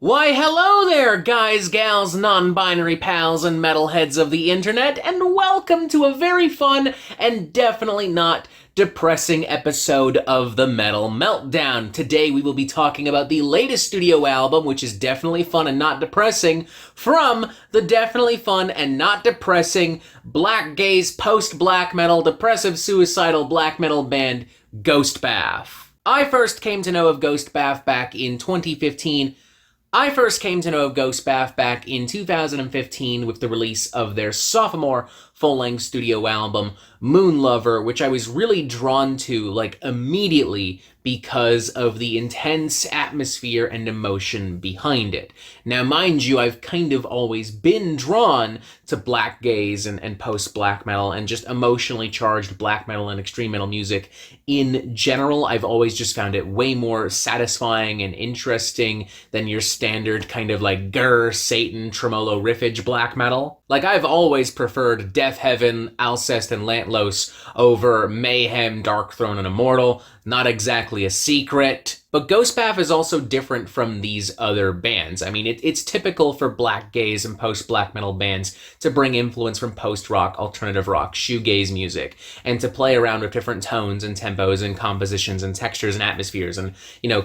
Why, hello there, guys, gals, non-binary pals, and metalheads of the internet, and welcome to a very fun and definitely not depressing episode of the Metal Meltdown. Today we will be talking about the latest studio album, which is definitely fun and not depressing, from the definitely fun and not depressing blackgaze, post-black metal, depressive suicidal black metal band Ghostbath. I first came to know of Ghostbath back in 2015. I first came to know of Ghostbath back in 2015 with the release of their sophomore full-length studio album, Moonlover, which I was really drawn to, immediately because of the intense atmosphere and emotion behind it. Now, mind you, I've kind of always been drawn to blackgaze and post-black metal and just emotionally charged black metal and extreme metal music in general. I've always just found it way more satisfying and interesting than your standard kind of grr, Satan, tremolo riffage black metal. I've always preferred Death Heaven, Alcest, and Lantlos over Mayhem, Darkthrone, and Immortal. Not exactly a secret. But Ghostbath is also different from these other bands. I mean, it's typical for blackgaze and post-black metal bands to bring influence from post-rock, alternative rock, shoegaze music, and to play around with different tones and tempos and compositions and textures and atmospheres and,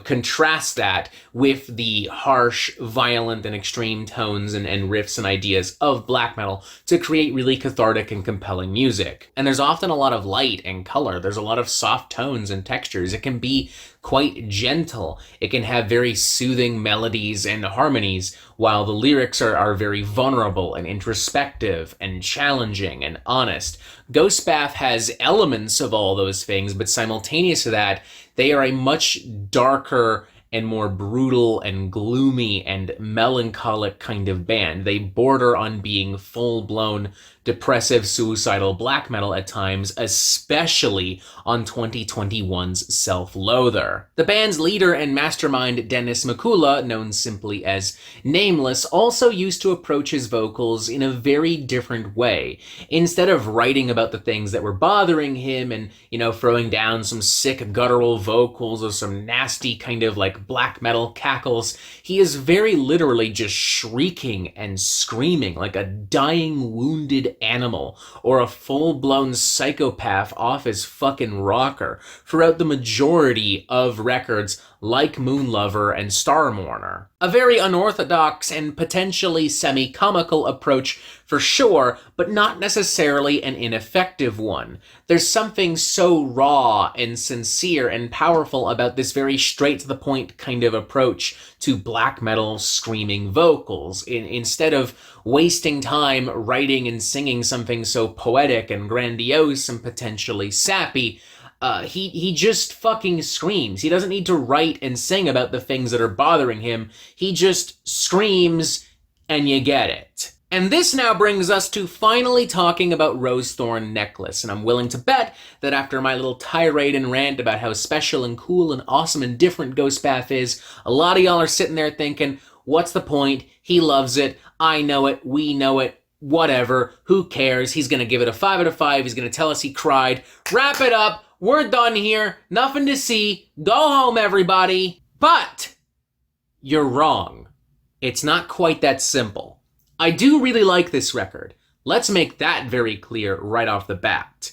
contrast that with the harsh, violent, and extreme tones and riffs and ideas of black metal to create really cathartic and compelling music. And there's often a lot of light and color. There's a lot of soft tones and textures. It can be quite gentle. It can have very soothing melodies and harmonies, while the lyrics are very vulnerable and introspective and challenging and honest. Ghostbath has elements of all those things, but simultaneous to that, they are a much darker and more brutal and gloomy and melancholic kind of band. They border on being full-blown depressive, suicidal black metal at times, especially on 2021's Self-Loather. The band's leader and mastermind, Dennis Mikula, known simply as Nameless, also used to approach his vocals in a very different way. Instead of writing about the things that were bothering him and, throwing down some sick guttural vocals or some nasty kind of black metal cackles, he is very literally just shrieking and screaming like a dying, wounded animal or a full-blown psychopath off his fucking rocker throughout the majority of records like Moonlover and Star Mourner. A very unorthodox and potentially semi-comical approach for sure, but not necessarily an ineffective one. There's something so raw and sincere and powerful about this very straight-to-the-point kind of approach to black metal screaming vocals. Instead of wasting time writing and singing something so poetic and grandiose and potentially sappy, he just fucking screams. He doesn't need to write and sing about the things that are bothering him. He just screams, and you get it. And this now brings us to finally talking about Rose Thorn Necklace, and I'm willing to bet that after my little tirade and rant about how special and cool and awesome and different Ghostbath is, a lot of y'all are sitting there thinking, what's the point? He loves it. I know it. We know it. Whatever. Who cares? He's gonna give it a 5 out of 5. He's gonna tell us he cried. Wrap it up. We're done here. Nothing to see. Go home, everybody. But you're wrong. It's not quite that simple. I do really like this record. Let's make that very clear right off the bat.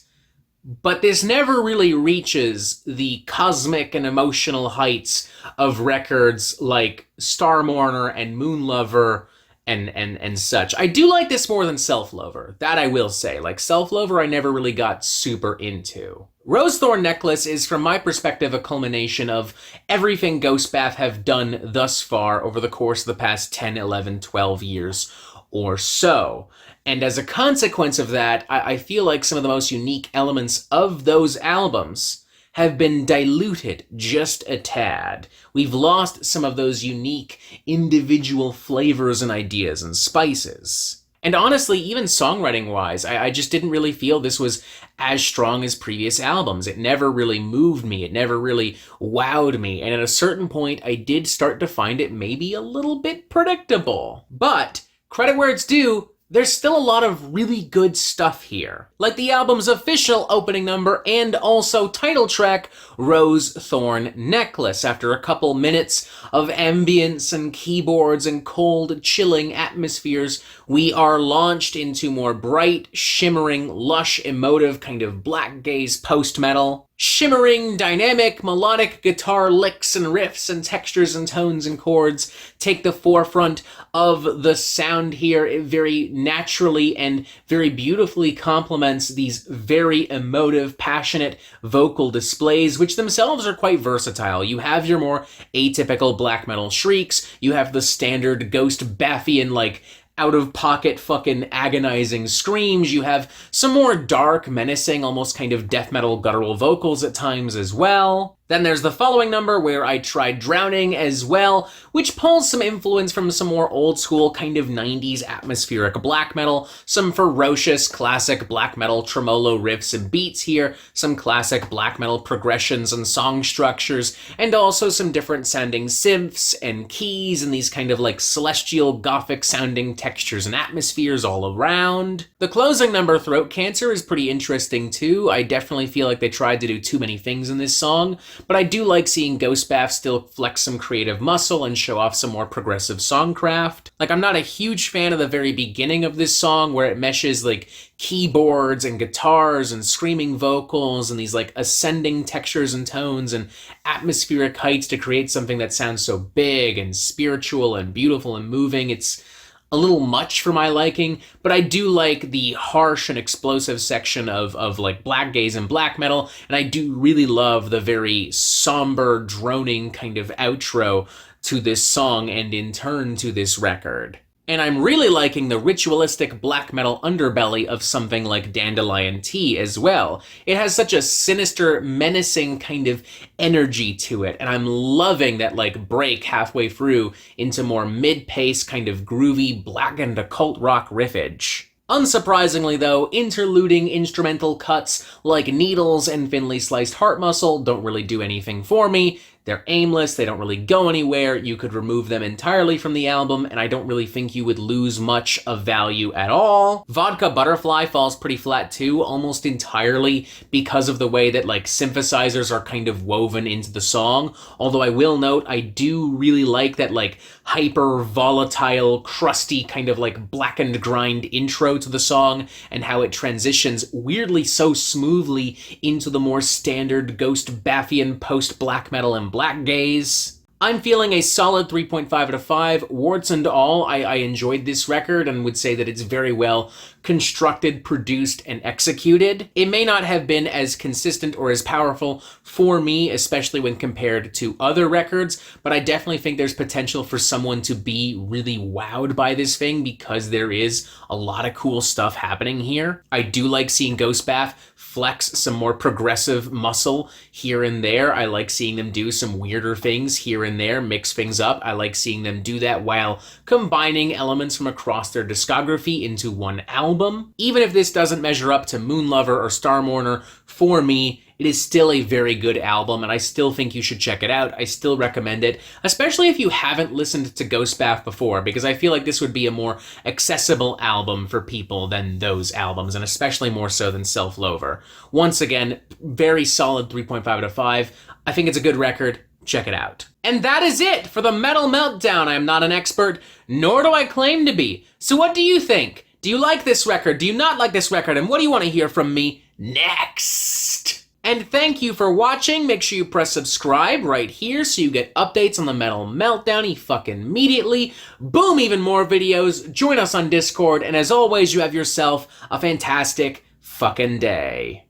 But this never really reaches the cosmic and emotional heights of records like Star Mourner and Moonlover and such. I do like this more than Self-Loather. That I will say. Self-Loather I never really got super into. Rose Thorn Necklace is, from my perspective, a culmination of everything Ghostbath have done thus far over the course of the past 10, 11, 12 years or so. And as a consequence of that, I feel like some of the most unique elements of those albums have been diluted just a tad. We've lost some of those unique individual flavors and ideas and spices. And honestly, even songwriting-wise, I just didn't really feel this was as strong as previous albums. It never really moved me. It never really wowed me. And at a certain point, I did start to find it maybe a little bit predictable. But credit where it's due, there's still a lot of really good stuff here. Like the album's official opening number and also title track, Rose Thorn Necklace. After a couple minutes of ambience and keyboards and cold, chilling atmospheres, we are launched into more bright, shimmering, lush, emotive kind of blackgaze post-metal. Shimmering, dynamic, melodic guitar licks and riffs and textures and tones and chords take the forefront of the sound here. It very naturally and very beautifully complements these very emotive, passionate vocal displays, which themselves are quite versatile. You have your more atypical black metal shrieks, you have the standard Ghost Baffian, like, out-of-pocket fucking agonizing screams. You have some more dark, menacing, almost kind of death metal guttural vocals at times as well. Then there's the following number where I tried drowning as well, which pulls some influence from some more old school kind of 90s atmospheric black metal, some ferocious classic black metal tremolo riffs and beats here, some classic black metal progressions and song structures, and also some different sounding synths and keys and these kind of like celestial gothic sounding textures and atmospheres all around. The closing number, Throat Cancer, is pretty interesting too. I definitely feel like they tried to do too many things in this song, but I do like seeing Ghostbath still flex some creative muscle and show off some more progressive songcraft. Like, I'm not a huge fan of the very beginning of this song where it meshes like keyboards and guitars and screaming vocals and these like ascending textures and tones and atmospheric heights to create something that sounds so big and spiritual and beautiful and moving. It's a little much for my liking, but I do like the harsh and explosive section of like blackgaze and black metal, and I do really love the very somber, droning kind of outro to this song and in turn to this record. And I'm really liking the ritualistic black metal underbelly of something like Dandelion Tea as well. It has such a sinister, menacing kind of energy to it, and I'm loving that like break halfway through into more mid-pace kind of groovy black and occult rock riffage. Unsurprisingly though, interluding instrumental cuts like Needles and Thinly Sliced Heart Muscle don't really do anything for me. They're aimless, they don't really go anywhere, you could remove them entirely from the album, and I don't really think you would lose much of value at all. Vodka Butterfly falls pretty flat too, almost entirely because of the way that like synthesizers are kind of woven into the song, although I will note I do really like that like hyper volatile, crusty kind of like blackened grind intro to the song, and how it transitions weirdly so smoothly into the more standard Ghost Baffian post-black metal and blackgaze. I'm feeling a solid 3.5 out of 5. Warts and all, I enjoyed this record and would say that it's very well constructed, produced, and executed. It may not have been as consistent or as powerful for me, especially when compared to other records, but I definitely think there's potential for someone to be really wowed by this thing because there is a lot of cool stuff happening here. I do like seeing Ghostbath flex some more progressive muscle here and there. I like seeing them do some weirder things here and there, mix things up. I like seeing them do that while combining elements from across their discography into one album. Even if this doesn't measure up to Moonlover or Star Mourner, for me, it is still a very good album, and I still think you should check it out. I still recommend it, especially if you haven't listened to Ghostbath before, because I feel like this would be a more accessible album for people than those albums, and especially more so than Self-Loather. Once again, very solid 3.5 out of 5. I think it's a good record. Check it out. And that is it for the Metal Meltdown. I am not an expert, nor do I claim to be. So what do you think? Do you like this record? Do you not like this record? And what do you want to hear from me next? And thank you for watching. Make sure you press subscribe right here so you get updates on the Metal Meltdown fucking immediately. Boom, even more videos. Join us on Discord. And as always, you have yourself a fantastic fucking day.